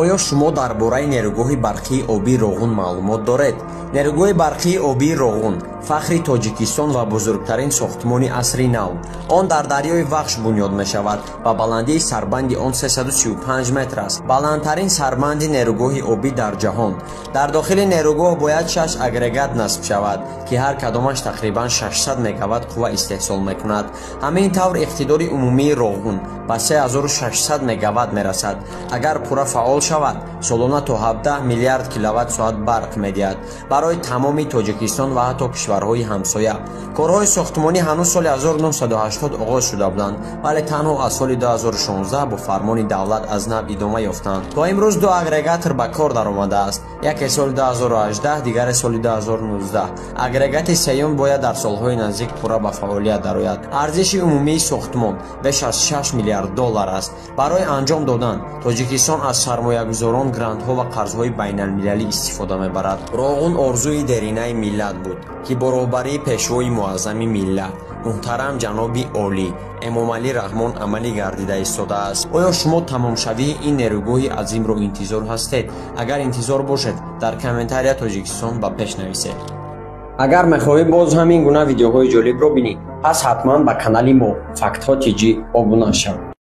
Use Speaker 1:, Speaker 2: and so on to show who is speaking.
Speaker 1: оё шумо дар бораи нерӯгоҳи барқии обии Роғун маълумот доред? нерӯгоҳи барқии обии Роғун фахри Тоҷикистон ва бузургтарин сохтмони асри нав. Он дар дарёи Вахш бунёд мешавад ва баландии сарбанди он 335 метр аст. баландтарин сарбанди нерӯгоҳи обӣ дар ҷаҳон. дар дохили нерӯгоҳ бояд 6 агрегат насб шавад, ки ҳар кадомаш тақрибан 600 мегаватт қувва истеҳсол мекунад. ҳамин тавр иқтидори умумии Роғун ба 3600 мегаватт мерасад. агар пурра фаъол шавад, солона то 17 миллиард киловатт-соат барқ медиҳад барои тамоми Тоҷикистон ва ҳатто кишварҳои ҳамсоя. корҳои сохтмонӣ ҳанӯз соли 1980 оғоз шуда буданд, вале танҳо аз соли 2016 бо фармони давлат аз нав идома ёфтанд. то имрӯз ду агрегатор ба кор даромадааст, яке соли 2018, дигаре соли 2019. агрегати сеюм бояд дар солҳои наздик пурра ба фаъолият дарояд. арзиши умумии сохтмон беш аз 6 миллиард доллар аст. барои анҷом додан Тоҷикистон аз сармоягузорон грантҳо ва қарзҳои байналмилалӣ истифода мебарад. Роғун орзуи деринаи миллат буд, ки бо роҳбарии пешвои муаззами миллат муҳтарам ҷаноби Олӣ Эмомалӣ Раҳмон амалӣ гардида истодааст. оё шумо тамомшавии ин нерӯгоҳи азимро интизор ҳастед? агар интизор бошед, дар комментария Тоҷикистон ба пеш нависед. агар мехоҳед боз ҳамин гуна видеоҳои ҷолибро бинед, пас ҳатман ба канали мо Фактҳо ТG обуна шавед.